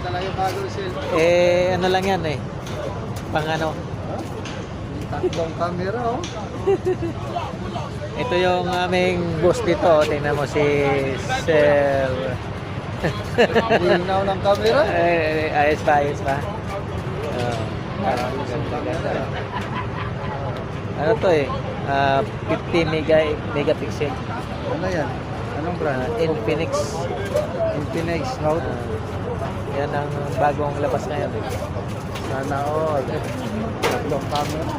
talaga yung bagong cellphone. Ano lang yan eh. Pang ano. Huh? Tatlong camera, oh. Ito yung aming boss dito. Tingnan mo si Sir. Linaw ng camera. Ayos pa, ayos pa. Ganda. Ano to eh? 50 megapixel. Ano yan? Anong brand? Infinix. Infinix Note. Yan ang bagong labas ngayon eh. Sana all. Tatlong camera.